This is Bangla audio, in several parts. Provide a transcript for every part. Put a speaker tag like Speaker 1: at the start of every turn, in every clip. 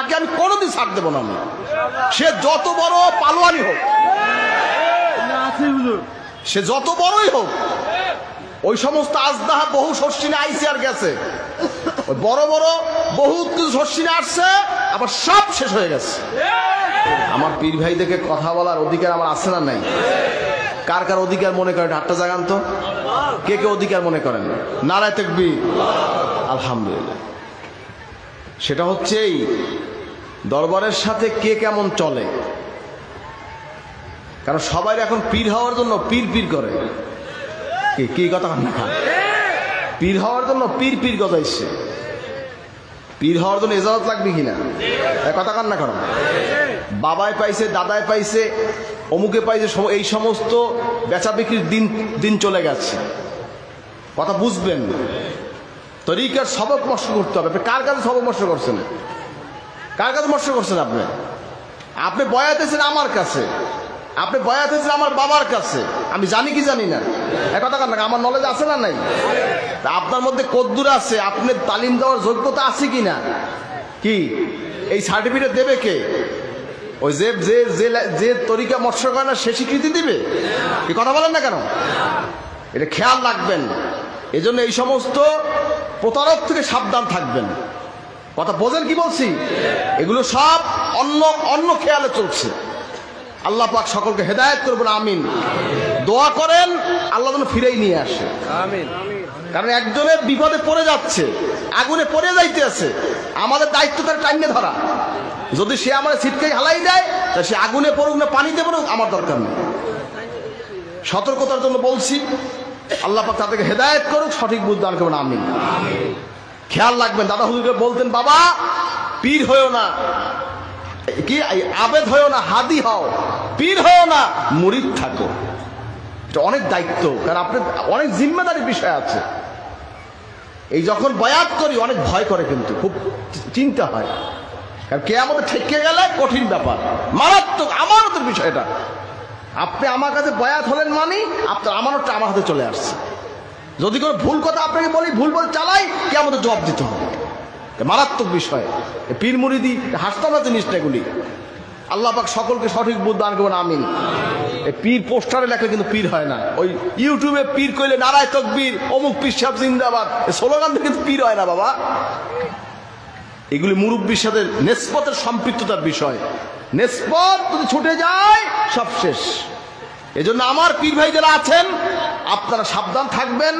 Speaker 1: তাকে আমি কোনোদিন ছাড় দেবো না। আমি সে যত বড় পালোয়ানি হোক, সে যত বড়ই হোক, ওই সমস্ত আজদাহা বহু শস্যিনে আইসে আর গেছে, ওই বড় বড় বহু কিছু শস্যিনে আসছে, আবার সব শেষ হয়ে গেছে। আমার পীর ভাই দেখে কথা বলার অধিকার আমার আছে না নাই? কার কার অধিকার মনে করেন হাতটা জাগান তো, কে কে অধিকার মনে করেন? নারায়ে তাকবীর, আলহামদুলিল্লাহ। সেটা হচ্ছে এই দরবারের সাথে কে কেমন চলে। কারণ সবাই এখন পীর হওয়ার জন্য পীর পীর করে। কি কথা না, পীর হওয়ার জন্য পীর পীর গজাইছে। পীর হওয়ার জন্য ইজাজত লাগবে কিনা, কথা কান না করো। বাবায় পাইছে, দাদায় পাইছে, অমুকে পাইছে, এই সমস্ত বেচা বিক্রির দিন দিন চলে গেছে। কথা বুঝবেন, তরিকার সবক মস্ত করতে হবে। আপনি কার কাছে সবক মস্ত করছেন? কার কাছে মস্ত করছেন? আপনি বয়াতেছেন আমার কাছে, আপনি বয়াতেছেন আমার বাবার কাছে, আমি জানি কি জানি না, কথা কান না, আমার নলেজ আছে না নাই? তা আপনার মধ্যে কদ্দুর আছে, আপনি তালিম দেওয়ার যোগ্যতা আছে কিনা? কি এই সার্টিফিকেট দেবে কে? ওই যে যে যে তরিকা মৎস্য করে না সে স্বীকৃতি দিবে? কি কথা বলেন না কেন? এটা খেয়াল রাখবেন। এই জন্য এই সমস্ত প্রতারক থেকে সাবধান থাকবেন। কথা বোঝেন কি বলছি? এগুলো সব অন্য খেয়ালে চলছে। আল্লাহ পাক সকলকে হেদায়েত করবেন, আমিন। দোয়া করেন আল্লাহ যেন ফিরেই নিয়ে আসে, আমিন। কারণ একজনের বিপদে পড়ে যাচ্ছে, আগুনে পড়ে যাইতে আছে, আমাদের দায়িত্ব তার টাইমে ধরা। যদি সে আমার ছিটকে হালাই দেয়, তা সে আগুনে পড়ুক না পানিতে পড়ুক, আমার দরকার নেই। সতর্কতার জন্য বলছি, আল্লাহ পাক তাদেরকে হেদায়েত করুক, সঠিক বুদ্ধি দান করবেন, আমিন। খেয়াল রাখবেন, দাদা হুজুরকে বলতেন, বাবা পীর হয়েও না, কি আবেদ হয়েও না, হাদি হও, পীর হয়েও না, মুরিদ থাকো। এটা অনেক দায়িত্ব, কারণ আপনার অনেক জিম্মেদারি বিষয় আছে। এই যখন বয়াত করি অনেক ভয় করে, কিন্তু খুব চিন্তা হয়, কারণ কে আমাদের ঠেকে গেলে কঠিন ব্যাপার, মারাত্মক আমানতের বিষয়টা। আপনি আমার কাছে বয়াত হলেন মানে আপনার আমানতটা আমার হাতে চলে আসছে। যদি কোনো ভুল কথা আপনাকে বলি, ভুল বলে চালাই, কে আমাদের জবাব দিতে হবে, মারাত্মক বিষয়। পীর মুরিদি হাসতাম না জিনিসটা, এগুলি। আল্লাহ পাক সকলকে সঠিক বুদ্ধি দান করবেন, আমিন। এই পীর পোস্টারে লেখা কিন্তু পীর হয় না। ওই ইউটিউবে পীর কইলে নারায়ে তাকবীর, অমুক পীর সাহেব জিন্দাবাদ, এই স্লোগান থেকে কিন্তু পীর হয় না বাবা। এগুলি মুরব্বির সাথে নেসবতের সম্পৃক্ততার বিষয়। নেসবত যদি ছুটে যায় সব শেষ। এজন্য আমার পীর ভাই যারা আছেন, আপনারা সাবধান থাকবেন।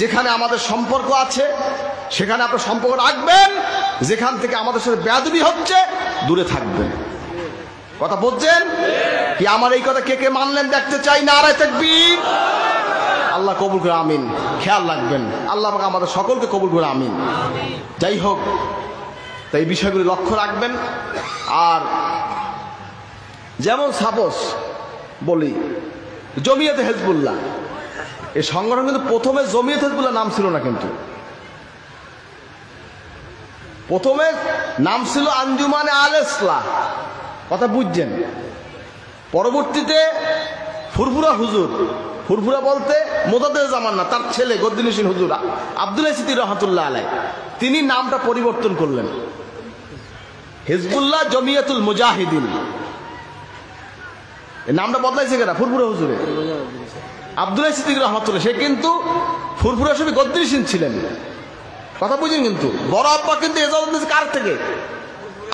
Speaker 1: যেখানে আমাদের সম্পর্ক আছে সেখানে আপনার সম্পর্ক রাখবেন, যেখান থেকে আমাদের সাথে বেয়াদবি হচ্ছে দূরে থাকবেন। কথা বুঝছেন কি? আমার এই কথা কে কে মানলেন দেখতে চাই, নারায়ে তাকবীর। আল্লাহ কবুল করে, আমিন। খেয়াল রাখবেন, আল্লাহ আমাদের সকলকে কবুল করে, আমিন। যাই হোক, তাই এই বিষয়গুলি লক্ষ্য রাখবেন। আর যেমন সাপোজ বলি, জমিয়তে হিজবুল্লাহ, এই সংগঠন কিন্তু প্রথমে জমিয়তে হিজবুল্লাহ নাম ছিল না, কিন্তু প্রথমে নাম ছিল আঞ্জুমানে আল ইসলাহ। কথা বুঝছেন? পরবর্তীতে ফুরফুরা হুজুর, ফুরফুরা বলতে মোদাদ্দেজামান না, তার ছেলে গদ্দুল হোসেন হুজুর আব্দুল্লাহ সিদ্দিক রহমাতুল্লাহ আলাইহি, তিনি নামটা পরিবর্তন করলেন, হিজবুল্লাহ জমিয়াতুল মুজাহিদিন। এই নামটা বদলাইছে কেনা? ফুরফুরা হুজুরে আব্দুল্লাহ সিদ্দিক রহমাতুল্লাহ, সে কিন্তু ফুরফুরা শরীফ গদ্দুল হোসেন ছিলেন। কথা বুঝেন? কিন্তু বড় আব্বা কিন্তু এজাজত নিয়েছে কার থেকে?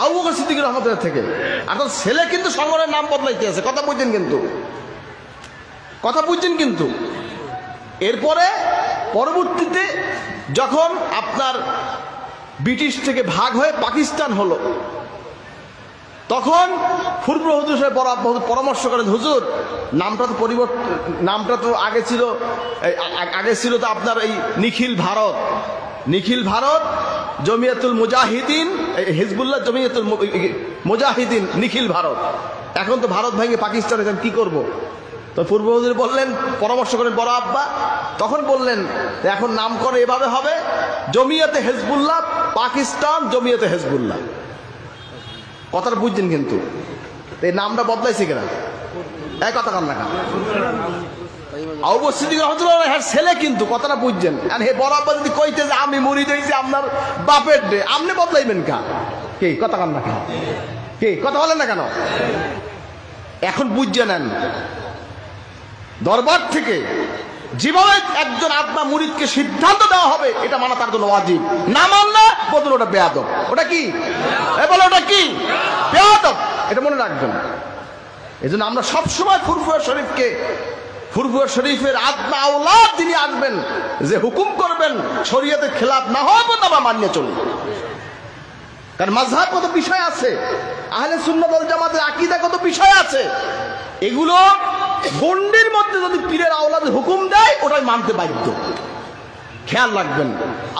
Speaker 1: আবু বকর সিদ্দিক রহমাতুল্লাহ থেকে। আর তার ছেলে কিন্তু সংগঠনের নাম বদলাইতে আছে। কথা বুঝছেন? কিন্তু কথা বুঝছেন? কিন্তু এরপরে পরবর্তীতে যখন আপনার ব্রিটিশ থেকে ভাগ হয়ে পাকিস্তান হলো, তখন ফুরফুরা হুজুর সাহেব বড় আব্বা পরামর্শ করেন, হুজুর নামটা তো পরিবর্তন, নামটা তো আগে ছিল তো আপনার এই নিখিল ভারত, নিখিল ভারত জমিয়াতুল মুজাহিদিন, হিজবুল্লাহ জমিয়াতুল মুজাহিদিন নিখিল ভারত। এখন তো ভারত ভেঙে পাকিস্তানে যান, কি করব? তো ফুরফুরা হুজুর বললেন, পরামর্শ করেন বড় আব্বা, তখন বললেন এখন নাম করে এভাবে হবে, জমিয়াতে হিজবুল্লাহ পাকিস্তান জমিয়াতে হিজবুল্লাহ। কথাটা বুঝছেন? কিন্তু এই নামটা বদলাইছে কিনা? এক কথা কান না, আবু বকর সিদ্দিক রাহমাতুল্লাহ এর ছেলে, কিন্তু কথাটা বুঝছেন? আর হে বড় আব্বা যদি কইতে যে আমি মুরিদ হইছি আপনার বাপের ডে, আপনি বদলাইবেন কা? কে কথা কান না কেন? কে কথা বলেন না কেন? এখন বুঝে নেন, দরবার থেকে যেভাবে একজন আত্মা মুরিদকে সিদ্ধান্ত দেওয়া হবে এটা মানা তার জন্য ওয়াজিব। না মানলে বলুন ওটা বেয়াদব। ওটা কি বলে? ওটা কি বেয়াদব? এটা মনে রাখবেন। এই জন্য আমরা সবসময় ফুরফুরা শরীফকে, ফুরফুরা শরীফের আত্মা আওলাদ তিনি আসবেন যে হুকুম করবেন শরীয়তের খেলাফ না হওয়া পর্যন্ত আমরা মানিয়ে চলি। কারণ মাযহাব কত বিষয় আছে, আহলে সুন্নাত ওয়াল জামাতের আকীদা কত বিষয় আছে, এগুলো গণ্ডির মধ্যে যদি পীরের আওলাদের হুকুম দেয় ওটাই মানতে বাধ্য। খেয়াল রাখবেন।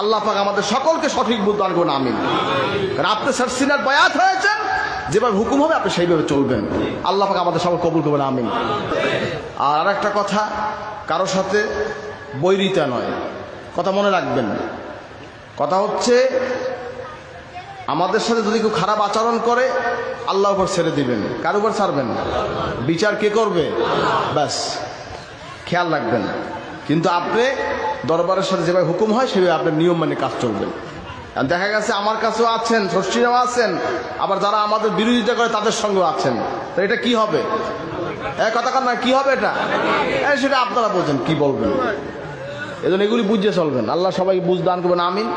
Speaker 1: আল্লাহ পাক আমাদের সকলকে সঠিক বুদ্ধি দান করুন, আমিন। কারণ আপনি সারসিনার বায়াত হয়েছেন, যেভাবে হুকুম হবে আপনি সেইভাবে চলবেন। আল্লাহ পাক আমাদের সকল কবুল করবেন, আমিন। আর একটা কথা, কারোর সাথে বৈরিতা নয়, কথা মনে রাখবেন। কথা হচ্ছে আমাদের সাথে যদি কেউ খারাপ আচরণ করে আল্লাহর উপর ছেড়ে দিবেন। কার উপর ছাড়বেন? বিচার কে করবে? ব্যাস খেয়াল রাখবেন। কিন্তু আপনি দরবারের সাথে যেভাবে হুকুম হয় সেভাবে আপনার নিয়ম মানে কাজ চলবেন। দেখা গেছে আমার কাছেও আছেন, ষষ্ঠীরাও আছেন, আবার যারা আমাদের বিরোধিতা করে তাদের সঙ্গেও আছেন। তো এটা কি হবে? কথা কার না, কি হবে এটা? সেটা আপনারা বোঝেন কি বলবেন। এজন্য এগুলি বুঝে চলবেন। আল্লাহ সবাইকে বুঝ দান করবেন, আমিন।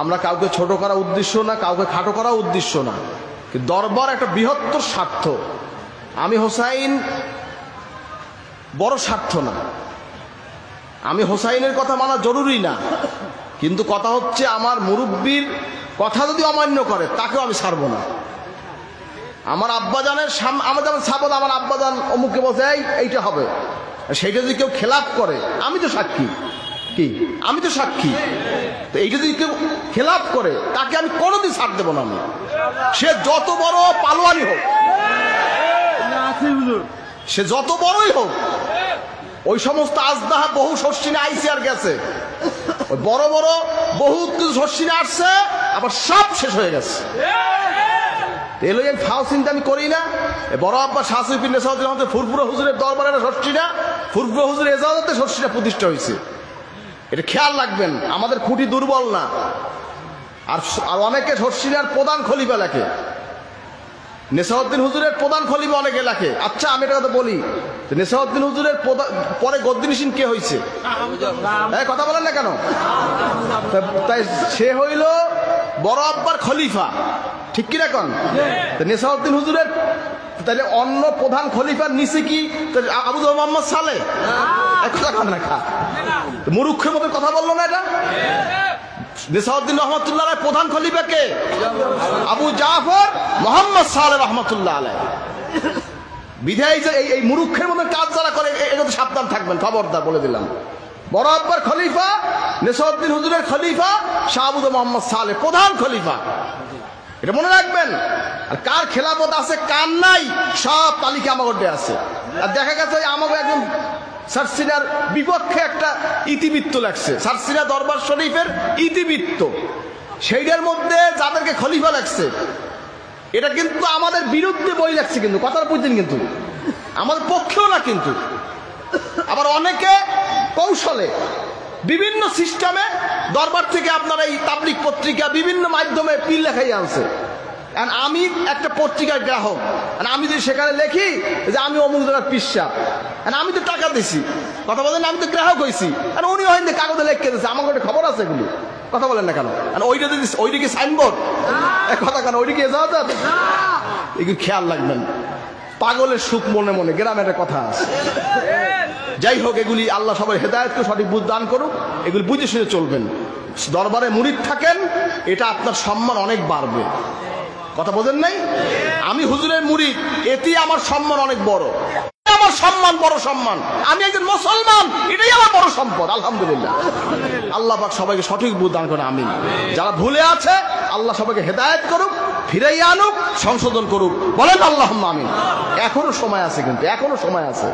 Speaker 1: আমরা কাউকে ছোট করা উদ্দেশ্য না, কাউকে খাটো করা উদ্দেশ্য না, কিন্তু দরবার একটা বৃহত্তর স্বার্থ। আমি হোসাইন বড় স্বার্থ না, আমি হোসাইনের কথা মানা জরুরি না, কিন্তু কথা হচ্ছে আমার মুরব্বীর কথা যদি অমান্য করে তাকেও আমি ছাড়ব না। আমার আব্বাজানের আমার যেমন সাবত, আমার আব্বাজান অমুককে বলছে এইটা হবে, সেইটা যদি কেউ খেলাপ করে আমি তো সাক্ষী। কি? আমি তো সাক্ষী। তো এইটা যদি কেউ খেলাপ করে তাকে আমি কোনোদিন ছাড় দেবো না। আমি সে যত বড় পালোয়ানি হোক, সে যত বড়ই হোক, ওই সমস্ত আজদাহা বহু শর্ষিনে আইসি আর গেছে, ওই বড় বড় বহু কিছু শর্ষিনে আসছে, আবার সব শেষ হয়ে গেছে। এলো এই ফাও চিন্তা আমি করি না। বড় আব্বা শাহ সুফি নেসাউদ্দিন আহমদ ফুরফুরা হুজুরের দরবারে শর্ষিনা, ফুরফুরা হুজুরের এজাজতে শর্ষিনা প্রতিষ্ঠা হয়েছে। এটা খেয়াল রাখবেন, আমাদের খুঁটি দুর্বল না। আর অনেকে শর্ষিনার প্রধান খলিফা লেখে, নেসাউদ্দিন হুজুরের প্রধান খলিফা অনেকে লেখে। আচ্ছা আমি এটা কথা বলি, নেসাউদ্দিন হুজুরের পরে গদ্দিনিসিন কে হয়েছে? কথা বলেন না কেন? তাই সে হইল বড় আব্বার খলিফা, ঠিক কি রাখন? নেসাউদ্দিন হুজুরের তাহলে অন্য প্রধান খলিফার নিচে কি আবু মোহাম্মদ সালে? কথা কান রাখা মুরুক্ষের মতো কথা বললো না এটা। নেসাউদ্দিন রহমতুল্লাহ আলাই প্রধান খলিফা কে? আবু জাফর মোহাম্মদ সালে রহমতুল্লাহ আলাই। বিধায় যে এই মুরুক্ষের মতো কাজ যারা করে এগুলো সাবধান থাকবেন, খবরদার বলে দিলাম। বড় আব্বার খলিফা নেসাউদ্দিন হুজুরের খলিফা শাহ আবু মোহাম্মদ সালে প্রধান খলিফা, এটা মনে রাখবেন। আর কার খেলাফত আছে কার নাই সব তালিকা আমাদের আছে। আর দেখা গেছে আমাকে একজন সারসিনার বিপক্ষে একটা ইতিবৃত্ত লাগছে, সারসিনা দরবার শরীফের ইতিবৃত্ত, সেইটার মধ্যে যাদেরকে খলিফা লাগছে এটা কিন্তু আমাদের বিরুদ্ধে বই লাগছে, কিন্তু কথাটা বুঝছেন, কিন্তু আমাদের পক্ষেও না। কিন্তু আবার অনেকে কৌশলে বিভিন্ন সিস্টেমে দরবার থেকে আপনার এই তাবলিগ পত্রিকা বিভিন্ন মাধ্যমে পিল লেখাই আনছে। আমি একটা পত্রিকার গ্রাহক, আমি যদি সেখানে লেখি যে আমি অমুক জায়গার পিসা, আমি তো টাকা দিছি, কথা বলেন, আমি তো গ্রাহক হয়েছি, আর উনি হয়নি কাগজে লেখকে দিচ্ছে, আমার একটা খবর আছে এগুলো, কথা বলেন না কেন? ওইটা যদি ওইটা কি সাইনবোর্ড? কথা কেন ওইটা কি যাওয়া যাবে? এগুলো খেয়াল রাখবেন। পাগলের সুখ মনে মনে, গ্রামের একটা কথা আছে। যাই হোক, এগুলি আল্লাহ সবাই হেদায়েতকে সঠিক বুঝ দান করুক, এগুলি বুঝে শুনে চলবেন। দরবারে মুরিদ থাকেন, এটা আপনার সম্মান অনেক বাড়বে, কথা বোঝেন নাই? আমি হুজুরের মুরিদ, এতেই আমার সম্মান অনেক বড়, আমার সম্মান বড় সম্মান। আমি একজন মুসলমান, এটাই আমার বড় সম্পদ, আলহামদুলিল্লাহ। আল্লাহ পাক সবাইকে সঠিক বুঝ দান করে, আমিন। যারা ভুলে আছে আল্লাহ সবাইকে হেদায়েত করুক, ফিরাই আনুক, সংশোধন করুক, বলেন আল্লাহুম্মা আমিন। এখনো সময় আছে, কিন্তু এখনো সময় আছে।